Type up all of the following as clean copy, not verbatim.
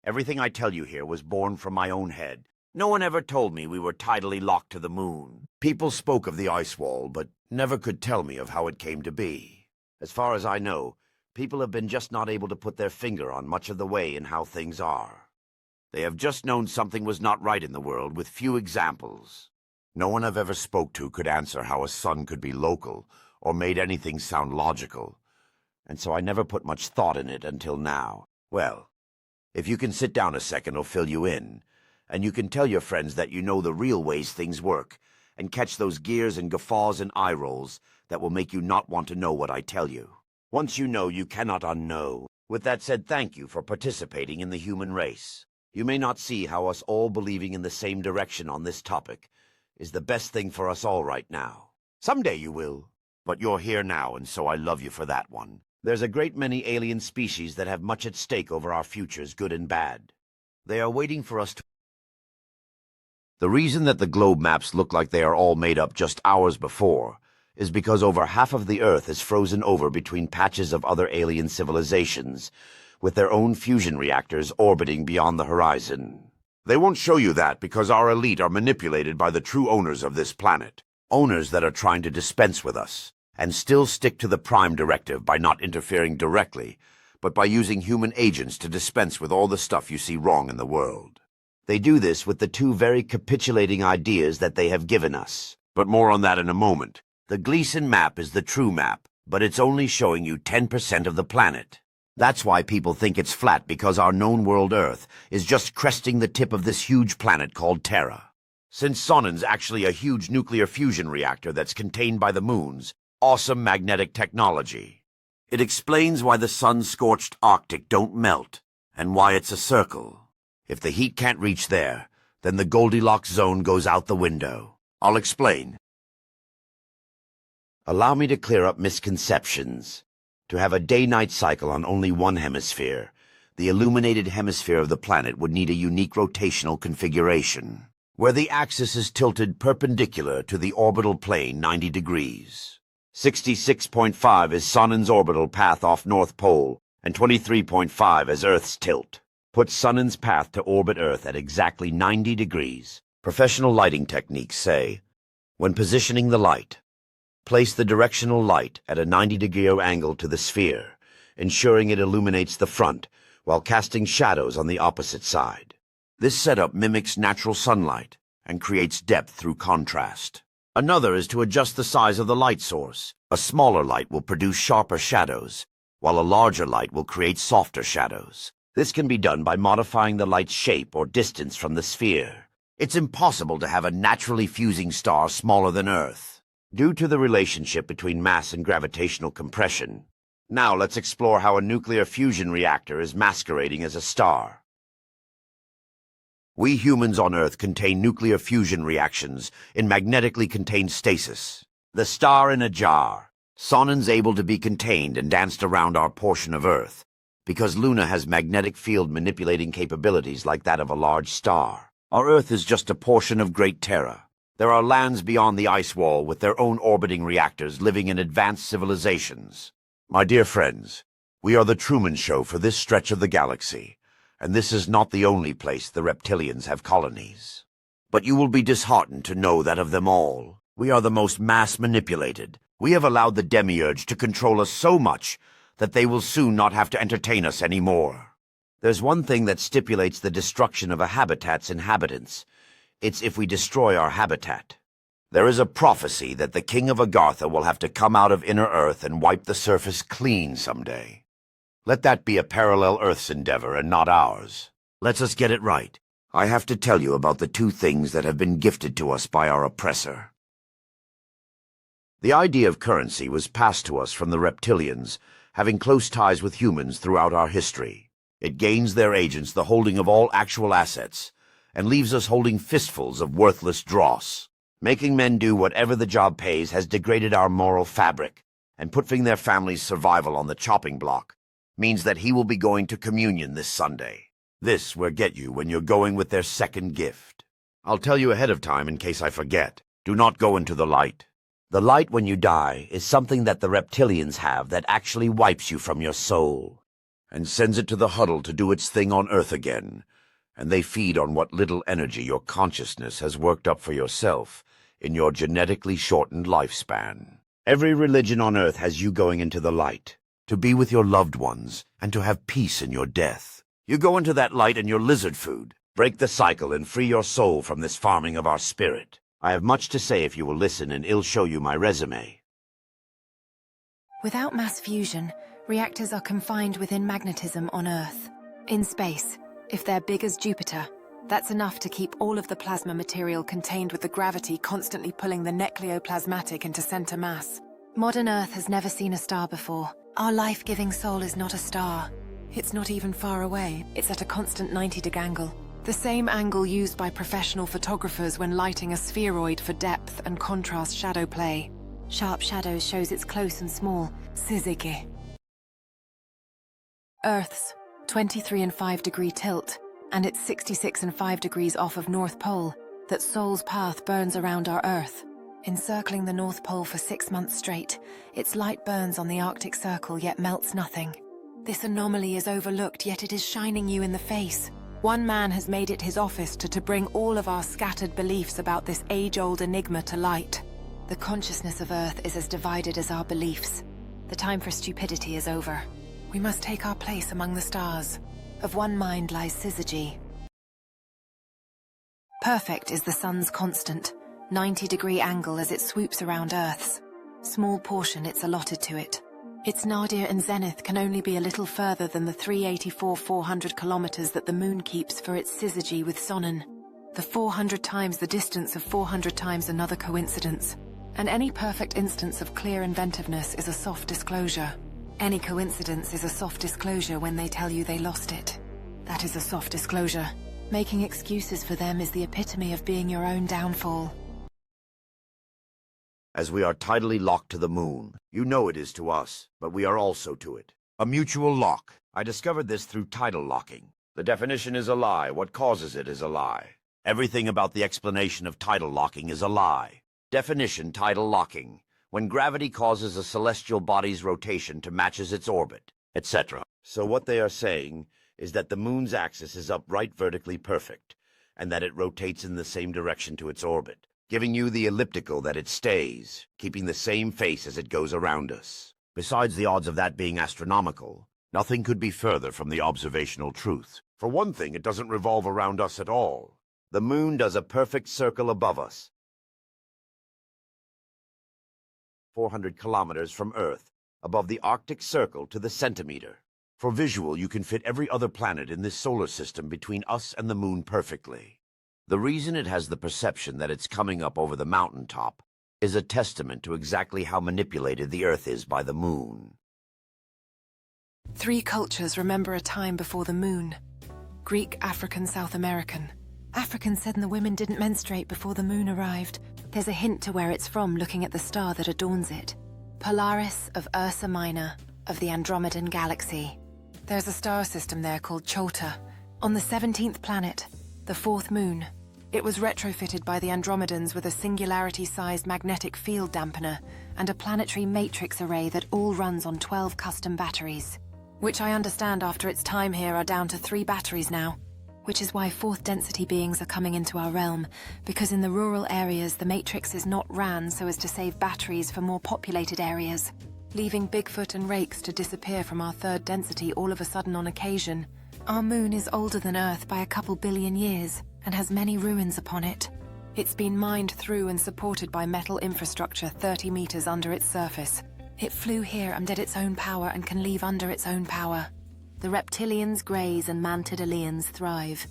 Everything I tell you here was born from my own head. No one ever told me we were tidally locked to the moon. People spoke of the ice wall, but never could tell me of how it came to be. As far as I know, people have been just not able to put their finger on much of the way in how things are. They have just known something was not right in the world with few examples. No one I've ever spoke to could answer how a sun could be local or made anything sound logical, and so I never put much thought in it until now. Well, if you can sit down a second, I'll fill you in, and you can tell your friends that you know the real ways things work, and catch those gears and guffaws and eye rolls that will make you not want to know what I tell you. Once you know, you cannot unknow. With that said, thank you for participating in the human race. You may not see how us all believing in the same direction on this topic is the best thing for us all right now. Someday you will, but you're here now, and so I love you for that one. There's a great many alien species that have much at stake over our futures, good and bad. They are waiting for us to... The reason that the globe maps look like they are all made up just hours before is because over half of the Earth is frozen over between patches of other alien civilizations, with their own fusion reactors orbiting beyond the horizon. They won't show you that because our elite are manipulated by the true owners of this planet. Owners that are trying to dispense with us, and still stick to the Prime Directive by not interfering directly, but by using human agents to dispense with all the stuff you see wrong in the world. They do this with the two very capitulating ideas that they have given us. But more on that in a moment. The Gleason map is the true map, but it's only showing you 10% of the planet. That's why people think it's flat, because our known world Earth is just cresting the tip of this huge planet called Terra. Since Sonnen's actually a huge nuclear fusion reactor that's contained by the moon's awesome magnetic technology. It explains why the sun-scorched Arctic don't melt, and why it's a circle. If the heat can't reach there, then the Goldilocks zone goes out the window. I'll explain. Allow me to clear up misconceptions. To have a day-night cycle on only one hemisphere, the illuminated hemisphere of the planet would need a unique rotational configuration, where the axis is tilted perpendicular to the orbital plane 90 degrees. 66.5 is Sonnen's orbital path off North Pole, and 23.5 is Earth's tilt. Put Sonnen's path to orbit Earth at exactly 90 degrees. Professional lighting techniques say, when positioning the light, place the directional light at a 90-degree angle to the sphere, ensuring it illuminates the front while casting shadows on the opposite side. This setup mimics natural sunlight and creates depth through contrast. Another is to adjust the size of the light source. A smaller light will produce sharper shadows, while a larger light will create softer shadows. This can be done by modifying the light's shape or distance from the sphere. It's impossible to have a naturally fusing star smaller than Earth, due to the relationship between mass and gravitational compression. Now let's explore how a nuclear fusion reactor is masquerading as a star. We humans on Earth contain nuclear fusion reactions in magnetically contained stasis. The star in a jar. Sonnen's able to be contained and danced around our portion of Earth, because Luna has magnetic field manipulating capabilities like that of a large star. Our Earth is just a portion of Great Terra. There are lands beyond the ice wall with their own orbiting reactors living in advanced civilizations. My dear friends, we are the Truman Show for this stretch of the galaxy, and this is not the only place the reptilians have colonies. But you will be disheartened to know that of them all, we are the most mass-manipulated. We have allowed the demiurge to control us so much that they will soon not have to entertain us anymore. There's one thing that stipulates the destruction of a habitat's inhabitants. It's if we destroy our habitat. There is a prophecy that the king of Agartha will have to come out of inner Earth and wipe the surface clean someday. Let that be a parallel Earth's endeavor and not ours. Let's us get it right. I have to tell you about the two things that have been gifted to us by our oppressor. The idea of currency was passed to us from the reptilians, having close ties with humans throughout our history. It gains their agents the holding of all actual assets, and leaves us holding fistfuls of worthless dross. Making men do whatever the job pays has degraded our moral fabric, and putting their family's survival on the chopping block means that he will be going to communion this Sunday. This will get you when you're going with their second gift. I'll tell you ahead of time in case I forget. Do not go into the light. The light when you die is something that the reptilians have that actually wipes you from your soul. and sends it to the huddle to do its thing on Earth again, and they feed on what little energy your consciousness has worked up for yourself in your genetically shortened lifespan. Every religion on Earth has you going into the light, to be with your loved ones, and to have peace in your death. You go into that light and you're lizard food. Break the cycle and free your soul from this farming of our spirit. I have much to say if you will listen, and I'll show you my resume. Without mass fusion, reactors are confined within magnetism on Earth. In space, if they're big as Jupiter, that's enough to keep all of the plasma material contained, with the gravity constantly pulling the nucleoplasmatic into center mass. Modern Earth has never seen a star before. Our life-giving soul is not a star. It's not even far away. It's at a constant 90-degree angle. The same angle used by professional photographers when lighting a spheroid for depth and contrast shadow play. Sharp shadows shows it's close and small. Syzygy. Earth's 23 and 5 degree tilt, and it's 66 and 5 degrees off of North Pole, that Sol's path burns around our Earth. Encircling the North Pole for 6 months straight, its light burns on the Arctic Circle yet melts nothing. This anomaly is overlooked, yet it is shining you in the face. One man has made it his office to bring all of our scattered beliefs about this age-old enigma to light. The consciousness of Earth is as divided as our beliefs. The time for stupidity is over. We must take our place among the stars. Of one mind lies Syzygy. Perfect is the sun's constant, 90-degree angle as it swoops around Earth's. Small portion it's allotted to it. Its nadir and zenith can only be a little further than the 384,400 kilometers that the moon keeps for its syzygy with Sonnen. The 400 times the distance of 400 times another coincidence. And any perfect instance of clear inventiveness is a soft disclosure. Any coincidence is a soft disclosure when they tell you they lost it. That is a soft disclosure. Making excuses for them is the epitome of being your own downfall. As we are tidally locked to the moon, you know it is to us, but we are also to it. A mutual lock. I discovered this through tidal locking. The definition is a lie. What causes it is a lie. Everything about the explanation of tidal locking is a lie. Definition: tidal locking. When gravity causes a celestial body's rotation to matches its orbit, etc. So what they are saying is that the moon's axis is upright vertically perfect, and that it rotates in the same direction to its orbit, giving you the elliptical that it stays, keeping the same face as it goes around us. Besides the odds of that being astronomical, nothing could be further from the observational truth. For one thing, it doesn't revolve around us at all. The moon does a perfect circle above us, 400 kilometers from Earth, above the Arctic Circle to the centimeter. For visual, you can fit every other planet in this solar system between us and the moon perfectly. The reason it has the perception that it's coming up over the mountaintop is a testament to exactly how manipulated the Earth is by the moon. 3 cultures remember a time before the moon. Greek, African, South American. Africans said the women didn't menstruate before the moon arrived. There's a hint to where it's from looking at the star that adorns it. Polaris of Ursa Minor, of the Andromedan galaxy. There's a star system there called Chota. On the 17th planet, the 4th moon, it was retrofitted by the Andromedans with a singularity-sized magnetic field dampener and a planetary matrix array that all runs on 12 custom batteries, which I understand after its time here are down to 3 batteries now, which is why 4th density beings are coming into our realm, because in the rural areas the matrix is not ran so as to save batteries for more populated areas, leaving Bigfoot and rakes to disappear from our 3rd density all of a sudden on occasion. Our moon is older than Earth by a couple billion years and has many ruins upon it. It's been mined through and supported by metal infrastructure 30 meters under its surface. It flew here under its own power and can leave under its own power. The reptilians graze and mantidalians thrive.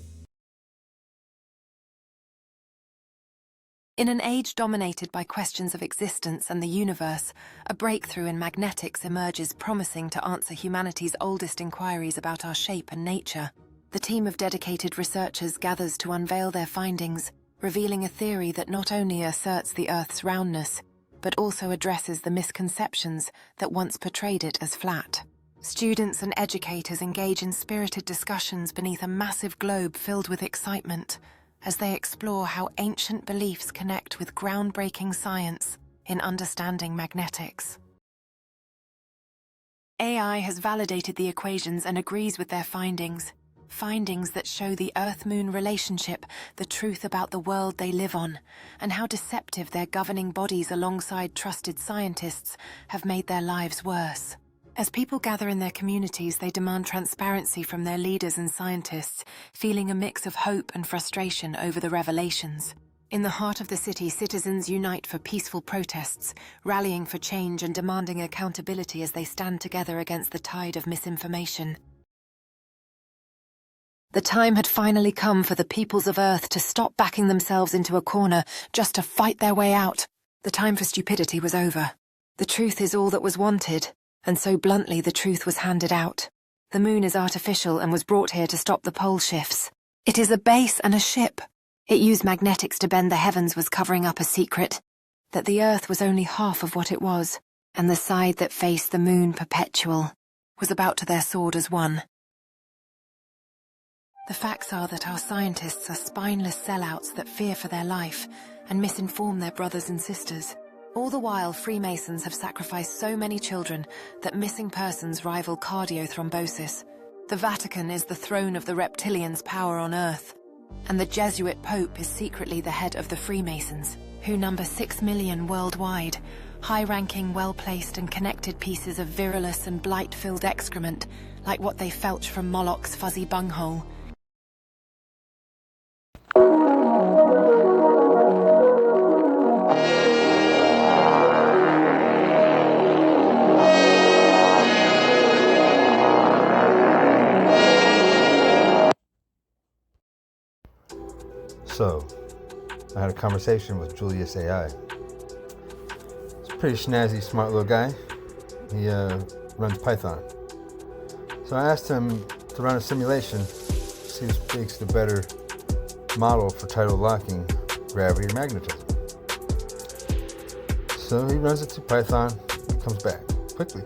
In an age dominated by questions of existence and the universe, a breakthrough in magnetics emerges promising to answer humanity's oldest inquiries about our shape and nature. The team of dedicated researchers gathers to unveil their findings, revealing a theory that not only asserts the Earth's roundness, but also addresses the misconceptions that once portrayed it as flat. Students and educators engage in spirited discussions beneath a massive globe filled with excitement as they explore how ancient beliefs connect with groundbreaking science in understanding magnetics. AI has validated the equations and agrees with their findings. Findings that show the Earth-Moon relationship, the truth about the world they live on, and how deceptive their governing bodies alongside trusted scientists have made their lives worse. As people gather in their communities, they demand transparency from their leaders and scientists, feeling a mix of hope and frustration over the revelations. In the heart of the city, citizens unite for peaceful protests, rallying for change and demanding accountability as they stand together against the tide of misinformation. The time had finally come for the peoples of Earth to stop backing themselves into a corner just to fight their way out. The time for stupidity was over. The truth is all that was wanted, and so bluntly the truth was handed out. The moon is artificial and was brought here to stop the pole shifts. It is a base and a ship. It used magnetics to bend the heavens was covering up a secret, that the Earth was only half of what it was, and the side that faced the moon perpetual was about to their sword as one. The facts are that our scientists are spineless sellouts that fear for their life and misinform their brothers and sisters. All the while, Freemasons have sacrificed so many children that missing persons rival cardiothrombosis. The Vatican is the throne of the reptilians' power on Earth, and the Jesuit Pope is secretly the head of the Freemasons, who number 6 million worldwide, high-ranking, well-placed and connected pieces of virulous and blight-filled excrement, like what they felch from Moloch's fuzzy bunghole. So, I had a conversation with Julius AI. He's a pretty snazzy, smart little guy. He runs Python. So I asked him to run a simulation, see if he makes the better model for tidal locking, gravity, or magnetism. So he runs it through Python, and comes back quickly.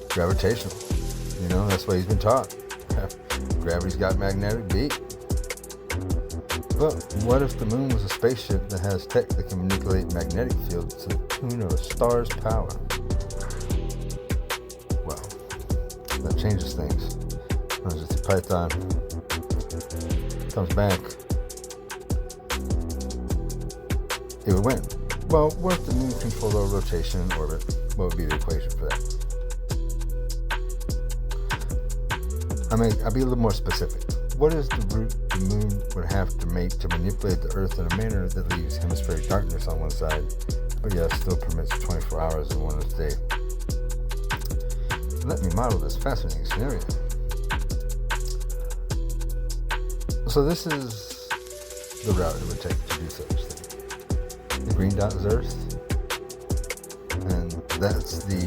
Gravitational. You know, that's what he's been taught. Gravity's got magnetic beat. But what if the moon was a spaceship that has tech that can manipulate magnetic fields to the tune of a star's power? Well, that changes things. Runs it through Python, comes back. It would win. Well, what if the moon controlled our rotation and orbit? What would be the equation for that? I'll be a little more specific. What is the route the moon would have to make to manipulate the Earth in a manner that leaves hemispheric darkness on one side, but yet still permits 24 hours in one day? Let me model this fascinating scenario. So this is the route it would take to do such thing. The green dot is Earth, and that's the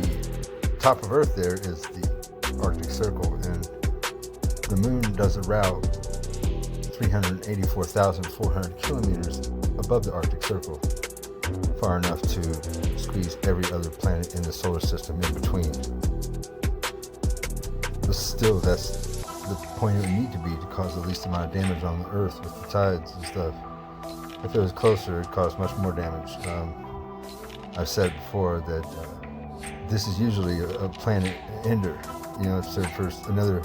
top of Earth. There is the Arctic Circle, and the moon does a route 384,400 kilometers above the Arctic Circle, far enough to squeeze every other planet in the solar system in between. But still, that's the point it would need to be to cause the least amount of damage on the Earth with the tides and stuff. If it was closer, it'd cause much more damage. I've said before that this is usually a planet ender. You know, if there's another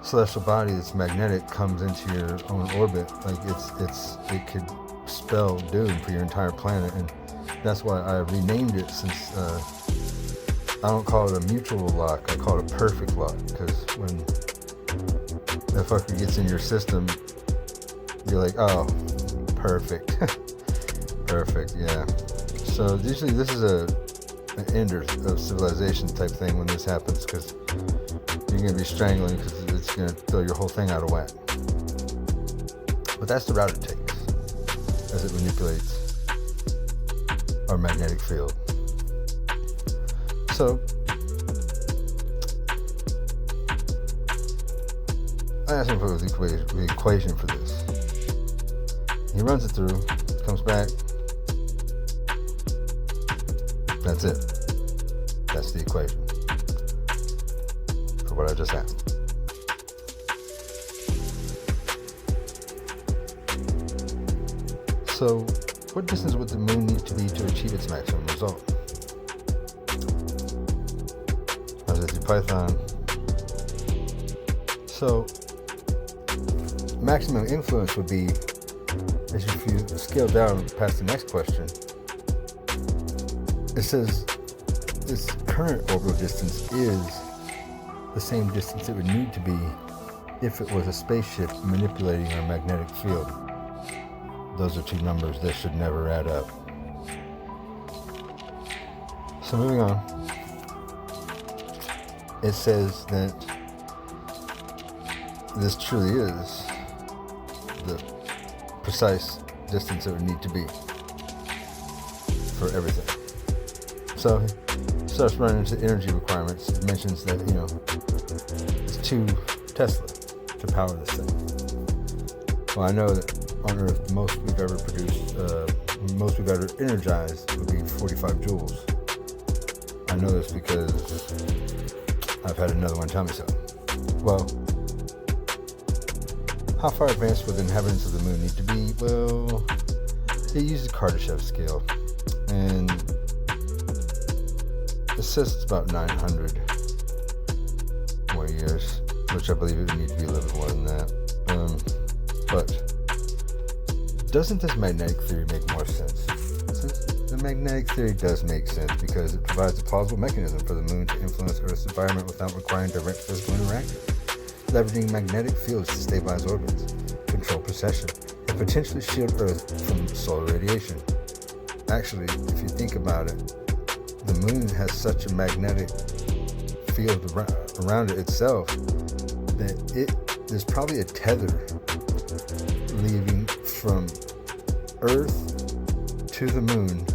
celestial body that's magnetic comes into your own orbit, like it could spell doom for your entire planet, and that's why I renamed it, since I don't call it a mutual lock, I call it a perfect lock, because when that fucker gets in your system, you're like, oh, perfect. Perfect, yeah. So usually this is an ender of civilization type thing when this happens, because you're going to be strangling, because it's going to throw your whole thing out of whack. But that's the route it takes as it manipulates our magnetic field. So I asked him for the equation for this. He runs it through, comes back. That's it. That's the equation for what I just asked. So, what distance would the moon need to be to achieve its maximum result? Python. So, maximum influence would be, as if you scale down past the next question, it says its current orbital distance is the same distance it would need to be if it was a spaceship manipulating our magnetic field. Those are two numbers that should never add up. So moving on, it says that this truly is the precise distance it would need to be for everything. So it starts running into energy requirements. It mentions that, it's 2 Tesla to power this thing. Well, I know that on Earth, most we've ever energized would be 45 joules. I know this because I've had another one tell me so. Well, how far advanced would the inhabitants of the moon need to be? Well, they use the Kardashev scale, and it says it's about 900 more years, which I believe it would need to be a little bit more than that. But doesn't this magnetic theory make more sense? The magnetic theory does make sense because it provides a plausible mechanism for the moon to influence Earth's environment without requiring direct physical interaction, leveraging magnetic fields to stabilize orbits, control precession, and potentially shield Earth from solar radiation. Actually, if you think about it, the moon has such a magnetic field around it itself that there's probably a tether leaving from Earth to the moon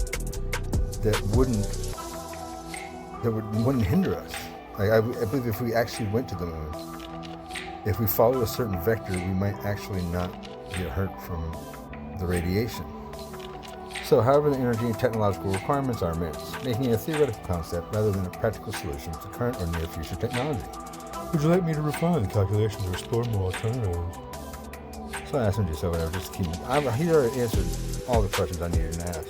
that wouldn't hinder us. Like I believe if we actually went to the moon, if we followed a certain vector, we might actually not get hurt from the radiation. So, however, the energy and technological requirements are immense, making it a theoretical concept rather than a practical solution to current or near future technology. Would you like me to refine the calculations or explore more alternatives? So I asked him to do so, whatever, just keep. He already answered all the questions I needed to ask.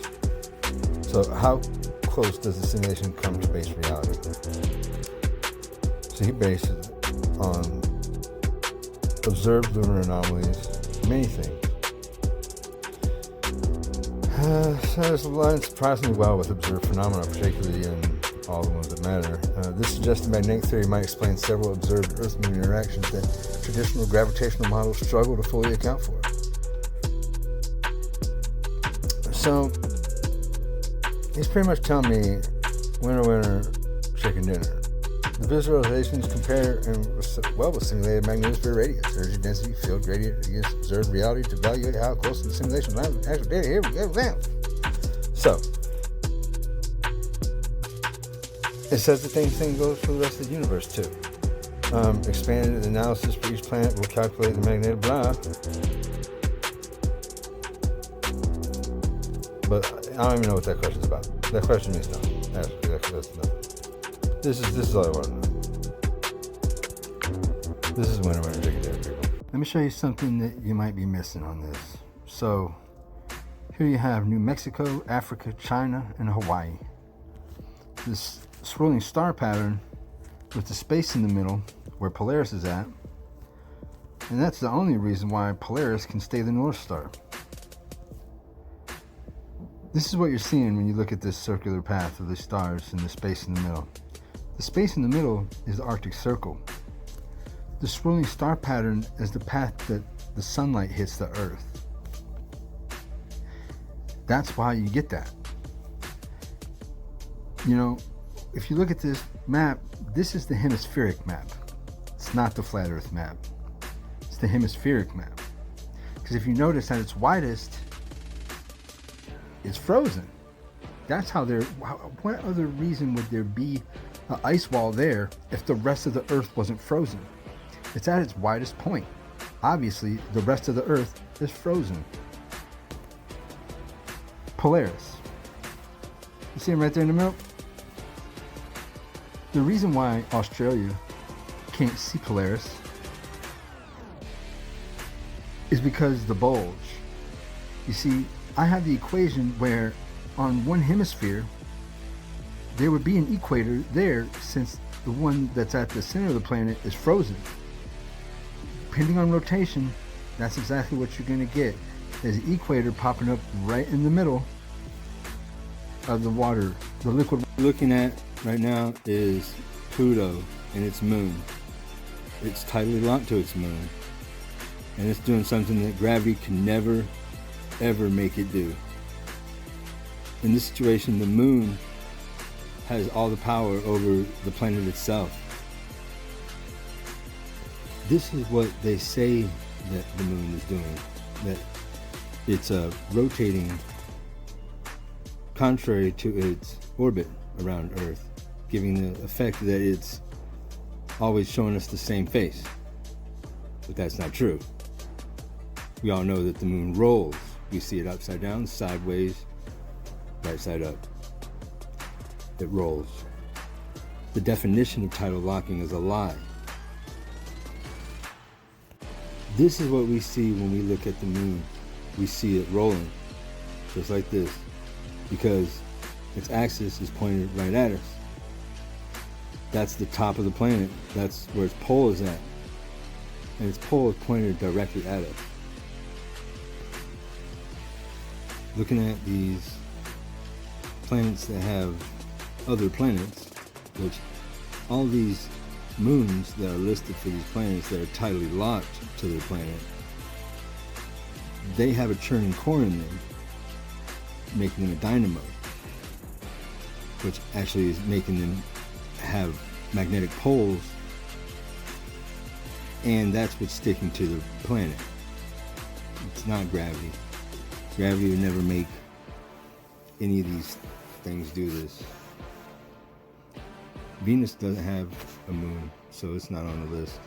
So how close does the simulation come to base reality? So he based it on observed lunar anomalies, many things. So this aligns surprisingly well with observed phenomena, particularly in all the ones that matter. This suggests the magnetic theory might explain several observed Earth-Moon interactions that traditional gravitational models struggle to fully account for. So he's pretty much telling me, winner, winner, chicken dinner. The visualizations compare with simulated magnetosphere radius, energy density, field gradient against observed reality to evaluate how close to the simulation lies with actual data. Here we go, bam. So it says the same thing goes for the rest of the universe too. Expanded analysis for each planet will calculate the magnetic blah. But I don't even know what that question's about. That question means nothing. That's nothing. This is all I want to know. This is winner, winner, chicken dinner, people. Let me show you something that you might be missing on this. So, here you have New Mexico, Africa, China, and Hawaii. This swirling star pattern with the space in the middle where Polaris is at. And that's the only reason why Polaris can stay the North Star. This is what you're seeing when you look at this circular path of the stars and the space in the middle. The space in the middle is the Arctic Circle. The swirling star pattern is the path that the sunlight hits the Earth. That's why you get that. You know, if you look at this map, this is the hemispheric map. It's not the flat Earth map. It's the hemispheric map. Because if you notice at its widest, it's frozen. That's how what other reason would there be an ice wall there if the rest of the Earth wasn't frozen? It's at its widest point. Obviously, the rest of the Earth is frozen. Polaris. You see him right there in the middle? The reason why Australia can't see Polaris is because the bulge. You see, I have the equation where on one hemisphere there would be an equator there since the one that's at the center of the planet is frozen. Depending on rotation, that's exactly what you're going to get. There's an equator popping up right in the middle of the water. The liquid we're looking at right now is Pluto and its moon. It's tightly locked to its moon, and it's doing something that gravity can never, ever make it do. In this situation, the moon has all the power over the planet itself. This is what they say that the moon is doing, that it's rotating contrary to its orbit around Earth, giving the effect that it's always showing us the same face. But that's not true. We all know that the moon rolls. We see it upside down, sideways, right side up. It rolls. The definition of tidal locking is a lie. This is what we see when we look at the moon. We see it rolling, just like this, because its axis is pointed right at us. That's the top of the planet. That's where its pole is at. And its pole is pointed directly at us. Looking at these planets that have other planets, which all these moons that are listed for these planets that are tightly locked to their planet, they have a churning core in them, making them a dynamo, which actually is making them have magnetic poles, and that's what's sticking to the planet. It's not gravity. Gravity would never make any of these things do this. Venus doesn't have a moon, so it's not on the list.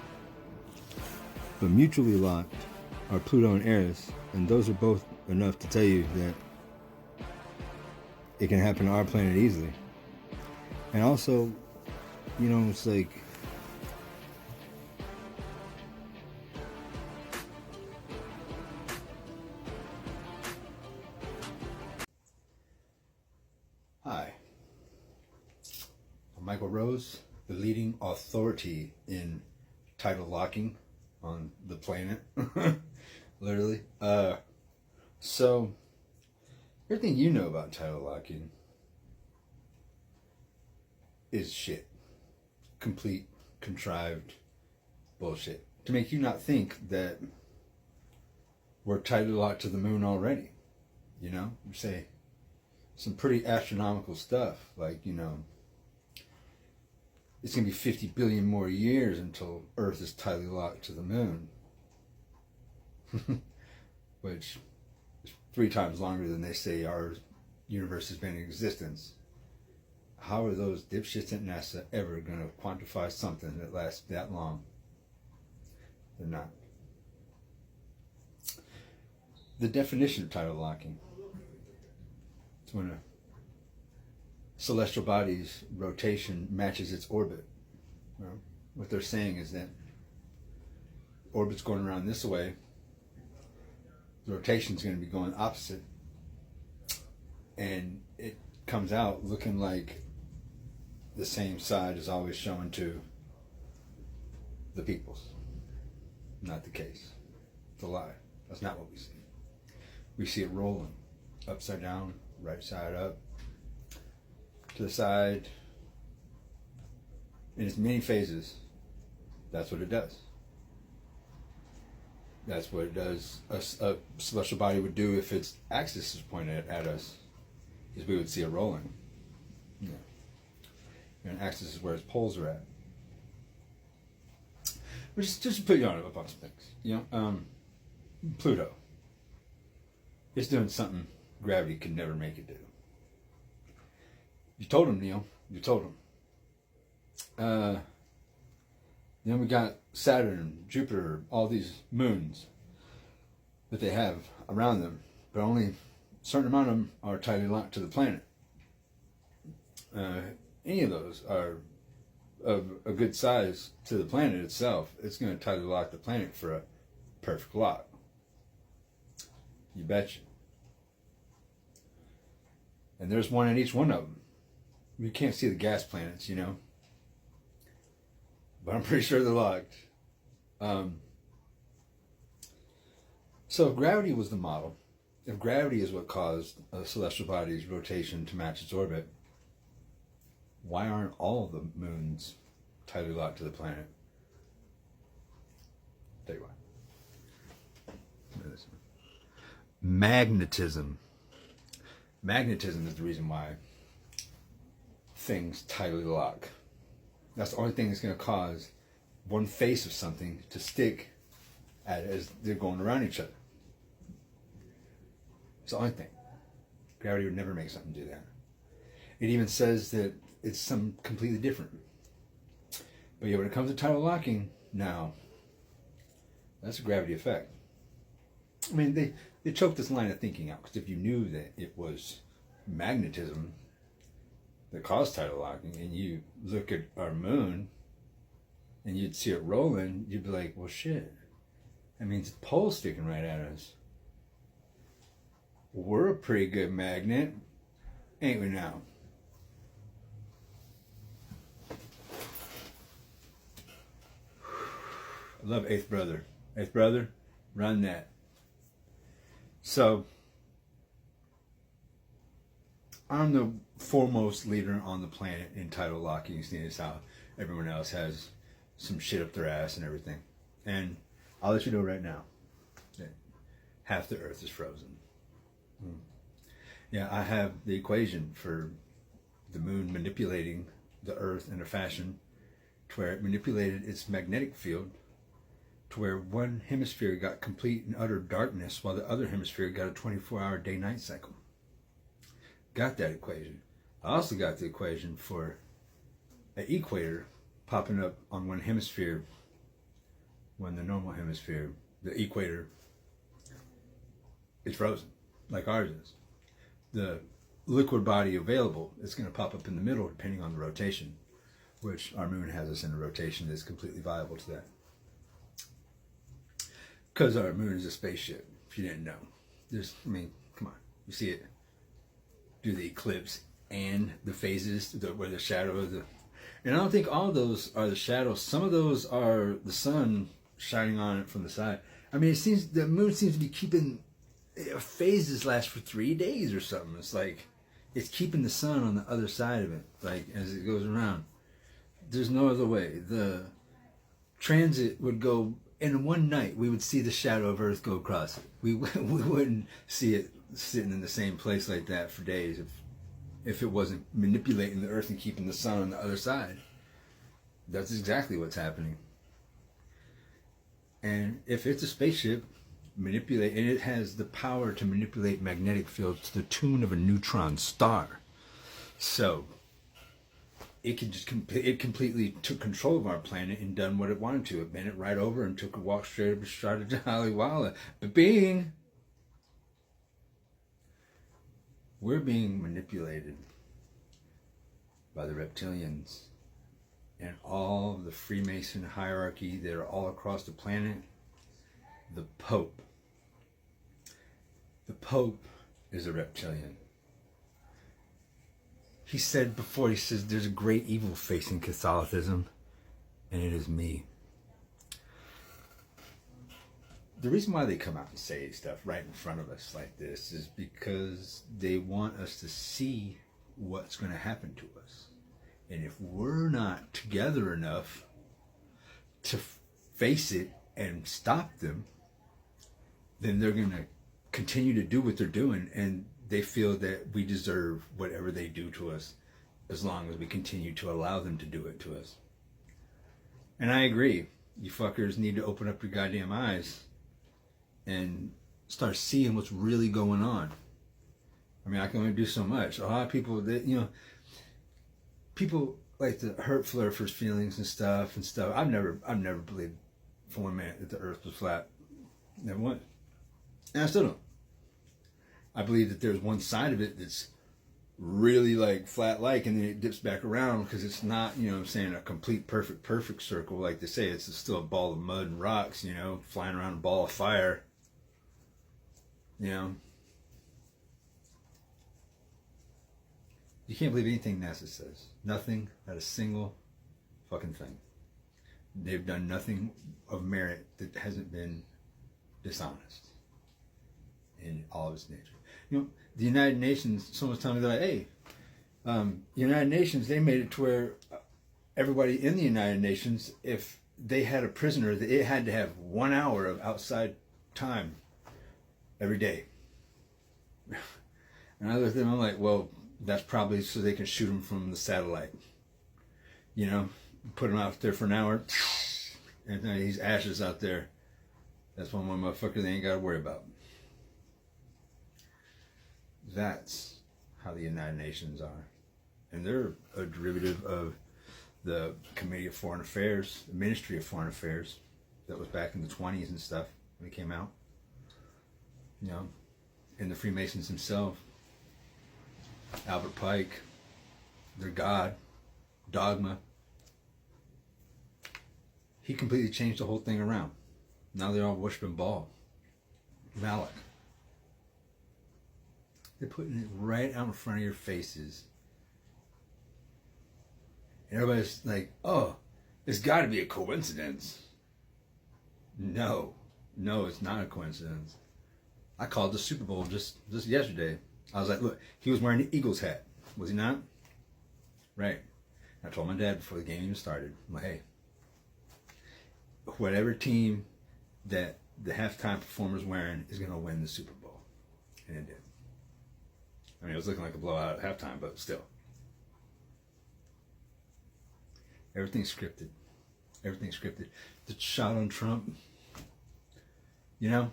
But mutually locked are Pluto and Eris, and those are both enough to tell you that it can happen to our planet easily. And also, you know, it's like, hi, I'm Michael Rose, the leading authority in tidal locking on the planet. Literally. So everything you know about tidal locking is shit. Complete, contrived bullshit. To make you not think that we're tightly locked to the moon already. You know? You say some pretty astronomical stuff, like, you know, it's going to be 50 billion more years until Earth is tightly locked to the moon. Which is 3 times longer than they say our universe has been in existence. How are those dipshits at NASA ever going to quantify something that lasts that long? They're not. The definition of tidal locking. It's when a celestial body's rotation matches its orbit. Well, what they're saying is that orbit's going around this way, the rotation's going to be going opposite, and it comes out looking like the same side is always shown to the peoples. Not the case. It's a lie. That's not what we see. We see it rolling upside down, right side up, to the side, in its many phases. That's what it does. That's what it does. A celestial body would do if its axis is pointed at us, is we would see it rolling. Yeah. And axis is where its poles are at. But just to put you on up on some things. You know, Pluto. It's doing something gravity could never make it do. You told him, Neil. You told him. Then we got Saturn, Jupiter, all these moons that they have around them, but only a certain amount of them are tightly locked to the planet. Any of those are of a good size to the planet itself. It's going to tightly lock the planet for a perfect lock. You betcha. And there's one in each one of them. You can't see the gas planets, you know. but I'm pretty sure they're locked. So if gravity was the model, if gravity is what caused a celestial body's rotation to match its orbit, why aren't all the moons tightly locked to the planet? Tell you why. Magnetism. Magnetism is the reason why things tightly lock. That's the only thing that's going to cause one face of something to stick as they're going around each other. It's the only thing. Gravity would never make something do that. It even says that it's something completely different. But yeah, when it comes to tidal locking, now, that's a gravity effect. I mean, they choked this line of thinking out, because if you knew that it was magnetism that caused tidal locking, and you look at our moon, and you'd see it rolling, you'd be like, well, shit. That means the pole's sticking right at us. We're a pretty good magnet, ain't we now? I love Eighth Brother. Eighth Brother, run that. So, I'm the foremost leader on the planet in tidal locking, seeing as how everyone else has some shit up their ass and everything. And I'll let you know right now that half the Earth is frozen. Yeah, I have the equation for the moon manipulating the Earth in a fashion to where it manipulated its magnetic field to where one hemisphere got complete and utter darkness while the other hemisphere got a 24-hour day-night cycle. Got that equation. I also got the equation for an equator popping up on one hemisphere when the normal hemisphere, the equator, is frozen, like ours is. The liquid body available is going to pop up in the middle depending on the rotation, which our moon has us in a rotation that's completely viable to that. Because our moon is a spaceship, if you didn't know. I mean, come on, you see it do the eclipse and the phases where the shadow of the... And I don't think all of those are the shadows. Some of those are the sun shining on it from the side. I mean, it seems the moon seems to be keeping... Phases last for 3 days or something. It's like it's keeping the sun on the other side of it, like as it goes around. There's no other way. The transit would go in one night. We would see the shadow of Earth go across it. We wouldn't see it sitting in the same place like that for days if it wasn't manipulating the Earth and keeping the sun on the other side. That's exactly what's happening. And if it's a spaceship, manipulate, and it has the power to manipulate magnetic fields to the tune of a neutron star. So it can just it completely took control of our planet and done what it wanted to. It bent it right over and took a walk straight up and started to Hollywood. But we're being manipulated by the reptilians and all the Freemason hierarchy that are all across the planet. The Pope. The Pope is a reptilian. He said before, he says, there's a great evil facing Catholicism, and it is me. The reason why they come out and say stuff right in front of us like this is because they want us to see what's going to happen to us. And if we're not together enough to face it and stop them, then they're going to continue to do what they're doing, and they feel that we deserve whatever they do to us as long as we continue to allow them to do it to us. And I agree. You fuckers need to open up your goddamn eyes and start seeing what's really going on. I mean, I can only do so much. A lot of people, people like to hurt Flurfer's feelings and stuff. I've never believed for 1 minute that the Earth was flat. Never once. And I still don't. I believe that there's one side of it that's really like flat-like, and then it dips back around because it's not, you know what I'm saying, a complete perfect circle like they say. It's still a ball of mud and rocks, you know, flying around a ball of fire. You know. You can't believe anything NASA says. Nothing, not a single fucking thing. they've done nothing of merit that hasn't been dishonest in all of its nature. You know, the United Nations, someone's telling me, they're like, hey, United Nations, they made it to where everybody in the United Nations, if they had a prisoner, it had to have 1 hour of outside time every day. And I look at them, I'm like, well, that's probably so they can shoot him from the satellite. You know, put him out there for an hour, and then he's ashes out there. That's one more motherfucker they ain't got to worry about. That's how the United Nations are. And they're a derivative of the Committee of Foreign Affairs, the Ministry of Foreign Affairs, that was back in the 20s and stuff when it came out. You know, and the Freemasons themselves, Albert Pike, their God, Dogma, he completely changed the whole thing around. Now they're all worshiping Baal, Moloch. They're putting it right out in front of your faces. And everybody's like, oh, it's got to be a coincidence. No, it's not a coincidence. I called the Super Bowl just yesterday. I was like, look, he was wearing the Eagles hat. Was he not? Right. I told my dad before the game even started, I'm like, hey, whatever team that the halftime performer's wearing is going to win the Super Bowl. And it did. I mean, it was looking like a blowout at halftime, but still. Everything's scripted. Everything's scripted. The shot on Trump, you know,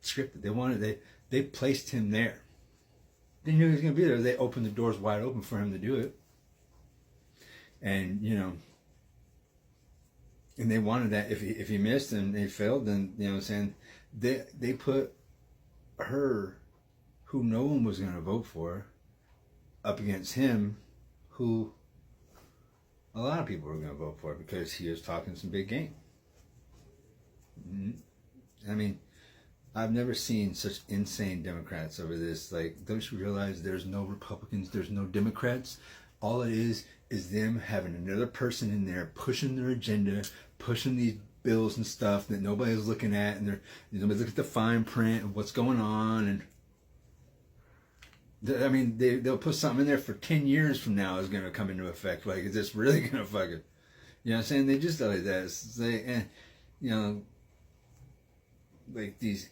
scripted. They placed him there. They knew he was going to be there. They opened the doors wide open for him to do it. And, you know, and they wanted that. If he missed and they failed, then, you know what I'm saying, they put her, who no one was going to vote for, up against him, who a lot of people were going to vote for because he was talking some big game. I mean, I've never seen such insane Democrats over this. Like, don't you realize there's no Republicans, there's no Democrats? All it is them having another person in there pushing their agenda, pushing these bills and stuff that nobody's looking at, and nobody's looking at the fine print of what's going on. And I mean, they'll put something in there for 10 years from now is going to come into effect. Like, is this really going to fuck it? You know what I'm saying? They just like that. It's like, you know, like these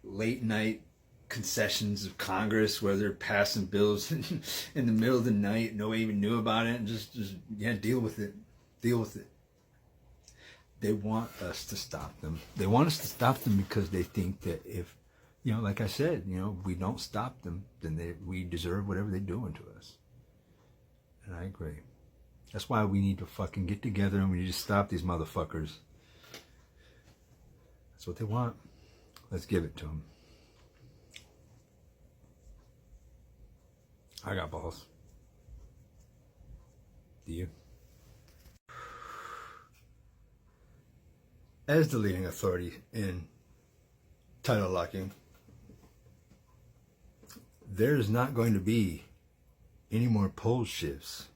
late night concessions of Congress where they're passing bills in the middle of the night. Nobody even knew about it. And just deal with it. Deal with it. They want us to stop them. They want us to stop them because they think that if, you know, like I said, you know, we don't stop them, then we deserve whatever they're doing to us. And I agree. That's why we need to fucking get together and we need to stop these motherfuckers. That's what they want. Let's give it to them. I got balls. Do you? As the leading authority in title locking, there's not going to be any more pole shifts.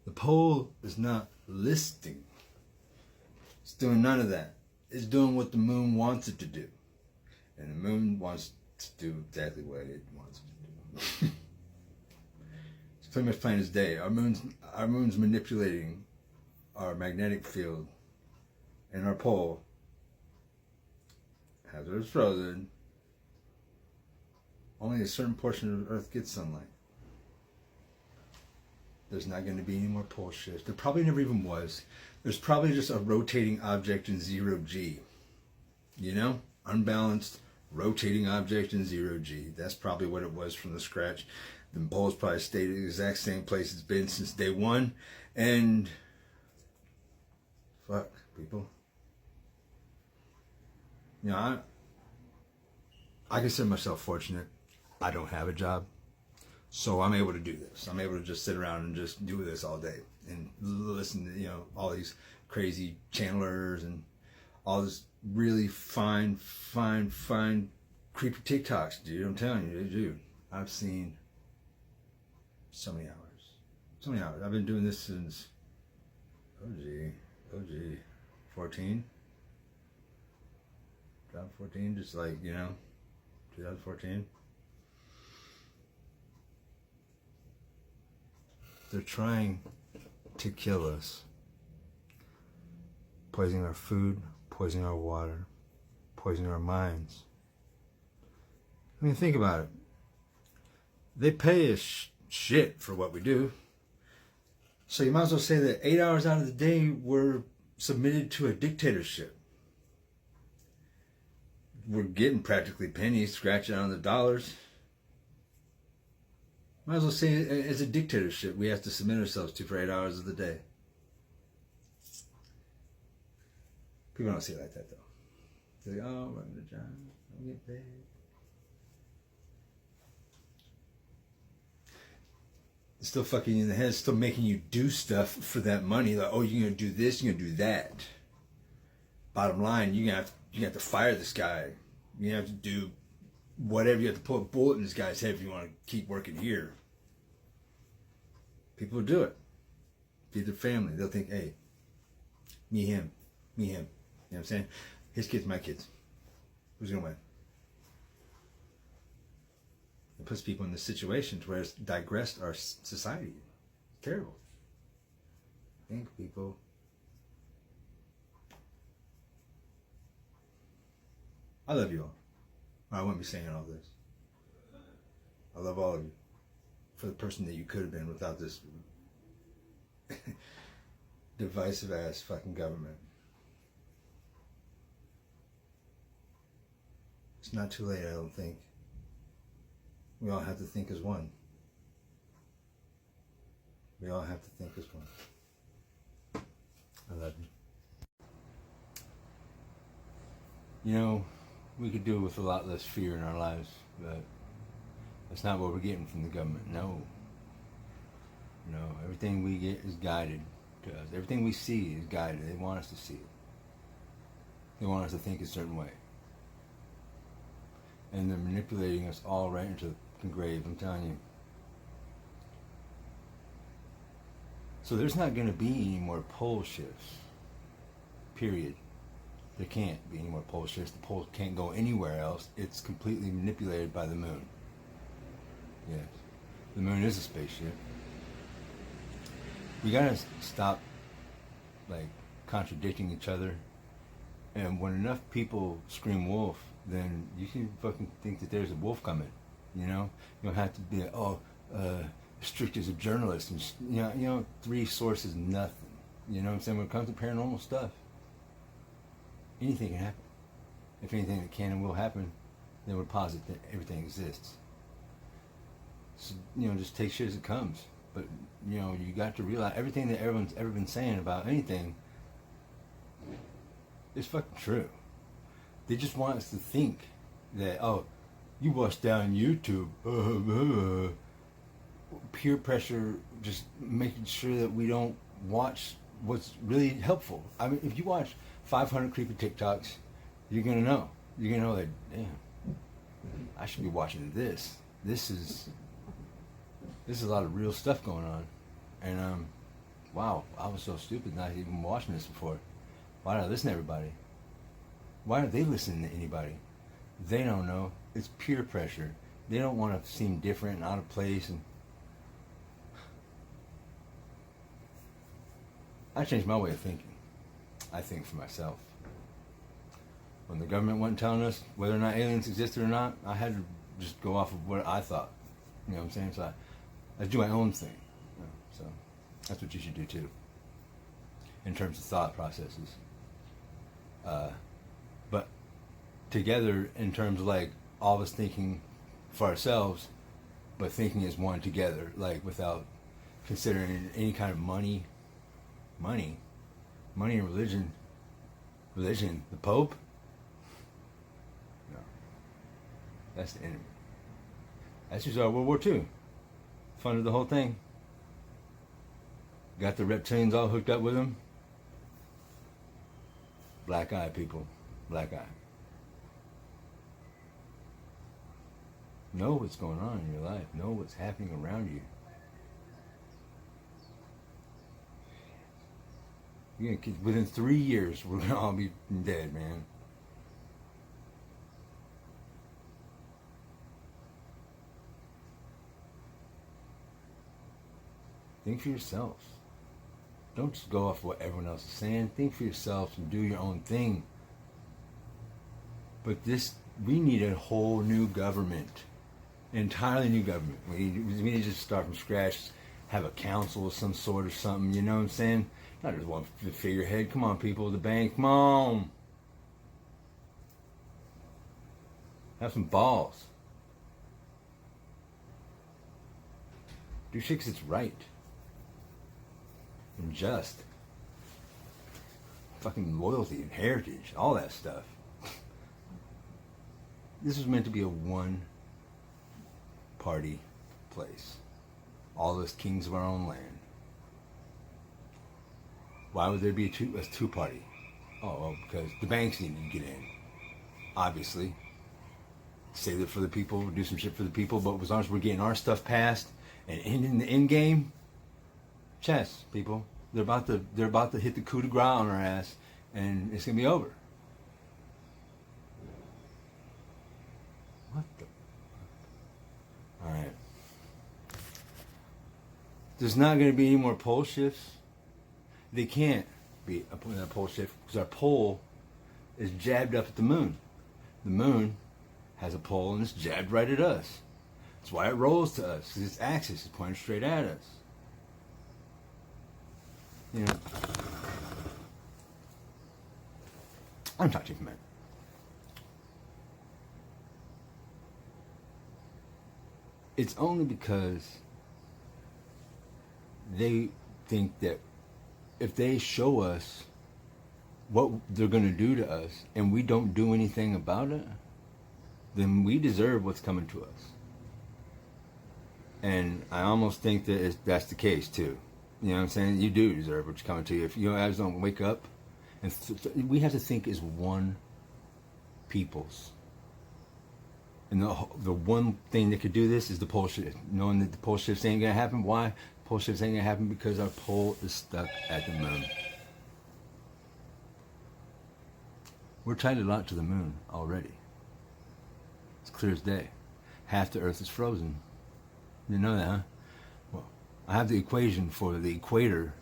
The pole is not listing. It's doing none of that. It's doing what the moon wants it to do. And the moon wants to do exactly what it wants to do. It's pretty much plain as day. Our moon's manipulating our magnetic field and our pole. As it's frozen, only a certain portion of Earth gets sunlight. There's not going to be any more pole shifts. There probably never even was. There's probably just a rotating object in 0G. You know? Unbalanced, rotating object in 0G. That's probably what it was from the scratch. The pole's probably stayed at the exact same place it's been since day one. And fuck, people. You know, I consider myself fortunate. I don't have a job. So I'm able to do this. I'm able to just sit around and just do this all day and listen to, you know, all these crazy channelers and all this really fine, creepy TikToks, dude. I'm telling you, dude. I've seen so many hours. So many hours. I've been doing this since OG. 14. Job 14, just like, 2014. They're trying to kill us. Poisoning our food, poisoning our water, poisoning our minds. I mean, think about it. They pay us shit for what we do. So you might as well say that 8 hours out of the day we're submitted to a dictatorship. We're getting practically pennies, scratching on the dollars. Might as well say it's a dictatorship we have to submit ourselves to for 8 hours of the day. People don't see it like that though. They're like, oh, I'm working a job, I'm getting paid. It's still fucking you in the head, it's still making you do stuff for that money. Like, oh, you're gonna do this, you're gonna do that. Bottom line, you're gonna have to fire this guy. You're gonna have to do whatever. You have to put a bullet in this guy's head if you want to keep working here. People will do it. Feed their family. They'll think, hey, me, him. You know what I'm saying? His kids, my kids. Who's gonna win? It puts people in the situations where it's digressed our society. It's terrible. Think, people. I love you all. I wouldn't be saying all this. I love all of you for the person that you could have been without this divisive ass fucking government. It's not too late, I don't think. We all have to think as one. We all have to think as one. I love you. You know, we could do with a lot less fear in our lives, but that's not what we're getting from the government. No. No, everything we get is guided to us. Everything we see is guided. They want us to see it. They want us to think a certain way. And they're manipulating us all right into the grave, I'm telling you. So there's not going to be any more pole shifts. Period. There can't be any more pole shifts. The pole can't go anywhere else. It's completely manipulated by the moon. Yes. The moon is a spaceship. We gotta stop, contradicting each other. And when enough people scream wolf, then you can fucking think that there's a wolf coming. You know? You don't have to be, strict as a journalist. And, 3 sources, nothing. You know what I'm saying? When it comes to paranormal stuff, anything can happen. If anything that can and will happen, then we're positive that everything exists. So, just take shit as it comes. But, you got to realize everything that everyone's ever been saying about anything is fucking true. They just want us to think that, you watch down YouTube. Peer pressure, just making sure that we don't watch what's really helpful. I mean, if you watch 500 creepy TikToks, you're going to know. You're going to know that, damn, I should be watching this. This is a lot of real stuff going on. And, wow, I was so stupid not even watching this before. Why don't I listen to everybody? Why aren't they listening to anybody? They don't know. It's peer pressure. They don't want to seem different and out of place. And I changed my way of thinking. I think for myself. When the government wasn't telling us whether or not aliens existed or not, I had to just go off of what I thought. You know what I'm saying? So I do my own thing. So that's what you should do too. In terms of thought processes. But together in terms of all of us thinking for ourselves, but thinking as one together, without considering any kind of money and religion, the Pope, no, that's the enemy. That's just our World War II. Funded the whole thing. Got the reptilians all hooked up with them. Black eye, people. Black eye. Know what's going on in your life. Know what's happening around you. Within 3 years, we're gonna all be dead, man. Think for yourselves. Don't just go off what everyone else is saying. Think for yourselves and do your own thing. But we need a whole new government. An entirely new government. We need to just start from scratch. Have a council of some sort or something, you know what I'm saying? Not just one figurehead. Come on, people, the bank, come on. Have some balls. Do shit 'cause it's right. And just. Fucking loyalty and heritage, all that stuff. This was meant to be a one-party place. All us kings of our own land. Why would there be a two-party? Oh, well, because the banks needed to get in. Obviously. Save it for the people, do some shit for the people, but as long as we're getting our stuff passed and in the end game, chess, people. They're about to hit the coup de grace on our ass, and it's gonna be over. What the? All right. There's not gonna be any more pole shifts. They can't be a pole shift because our pole is jabbed up at the moon. The moon has a pole and it's jabbed right at us. That's why it rolls to us, because its axis is pointed straight at us. You know, I'm talking to you, man. It's only because they think that if they show us what they're going to do to us and we don't do anything about it, then we deserve what's coming to us. And I almost think that that's the case too. You know what I'm saying? You do deserve what's coming to you. If you guys don't wake up, and we have to think as one peoples. And the one thing that could do this is the pole shift. Knowing that the pole shifts ain't gonna happen. Why? Pole shifts ain't gonna happen because our pole is stuck at the moon. We're tied a lot to the moon already. It's clear as day. Half the Earth is frozen. You know that, huh? Well, I have the equation for the equator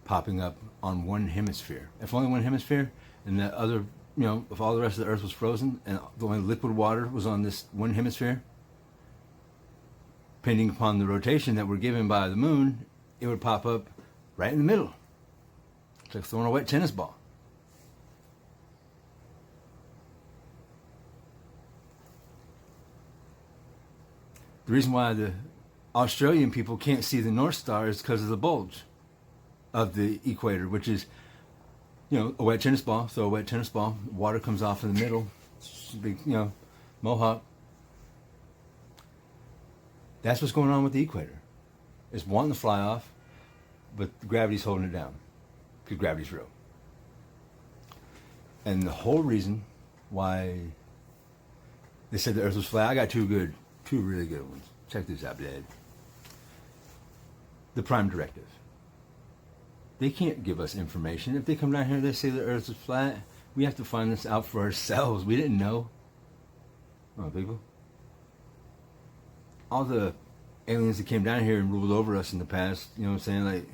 popping up on one hemisphere. If only one hemisphere, and the other, you know, if all the rest of the Earth was frozen and the only liquid water was on this one hemisphere, depending upon the rotation that we're given by the moon, it would pop up right in the middle. It's like throwing a wet tennis ball. The reason why the Australian people can't see the North Star is because of the bulge of the equator, which is, you know, a wet tennis ball. Throw a wet tennis ball, water comes off in the middle. It's a big, you know, mohawk. That's what's going on with the equator. It's wanting to fly off, but gravity's holding it down because gravity's real. And the whole reason why they said the Earth was flat, I got two really good ones. Check this out, Dad. The Prime Directive. They can't give us information. If they come down here and they say the Earth is flat, we have to find this out for ourselves. We didn't know. Oh, people. All the aliens that came down here and ruled over us in the past, you know what I'm saying? Like,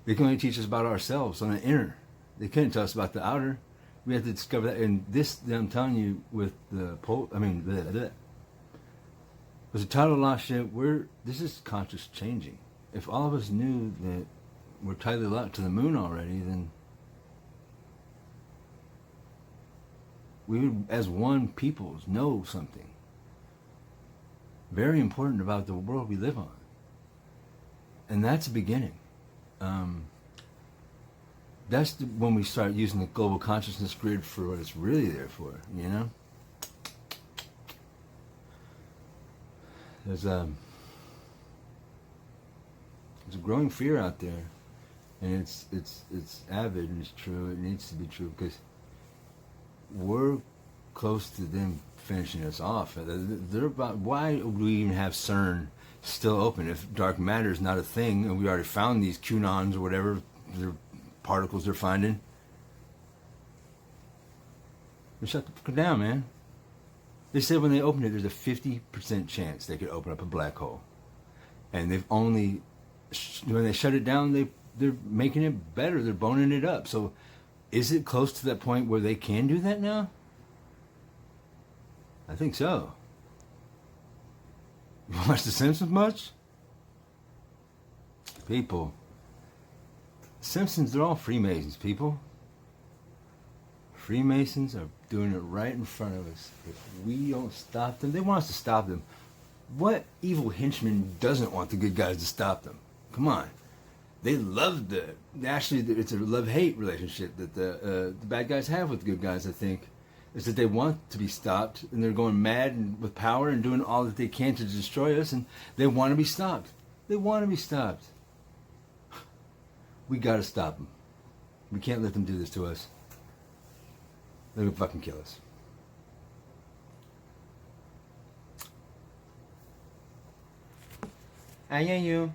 they can only teach us about ourselves on the inner. They couldn't tell us about the outer. We have to discover that. And this, I'm telling you, with the was a total lost shit. This is conscious changing. If all of us knew that we're tightly locked to the moon already, then we would, as one peoples, know something very important about the world we live on. And that's the beginning. That's when we start using the global consciousness grid for what it's really there for, you know? There's a growing fear out there, and it's avid and it's true. It needs to be true because we're close to them finishing us off. They're about, why would we even have CERN still open if dark matter is not a thing and we already found these QAnons or whatever? They're particles they're finding. Shut the fuck down, man. They said when they opened it, there's a 50% chance they could open up a black hole. And they've only, when they shut it down, they're making it better. They're boning it up. So is it close to that point where they can do that now? I think so. You watch The Simpsons much? People. Simpsons, they're all Freemasons, people. Freemasons are doing it right in front of us. If we don't stop them, they want us to stop them. What evil henchman doesn't want the good guys to stop them? Come on. They love actually, it's a love-hate relationship that the bad guys have with the good guys, I think. Is that they want to be stopped, and they're going mad and with power and doing all that they can to destroy us, and they want to be stopped. They want to be stopped. We got to stop them. We can't let them do this to us. They're going to fucking kill us. I hear you.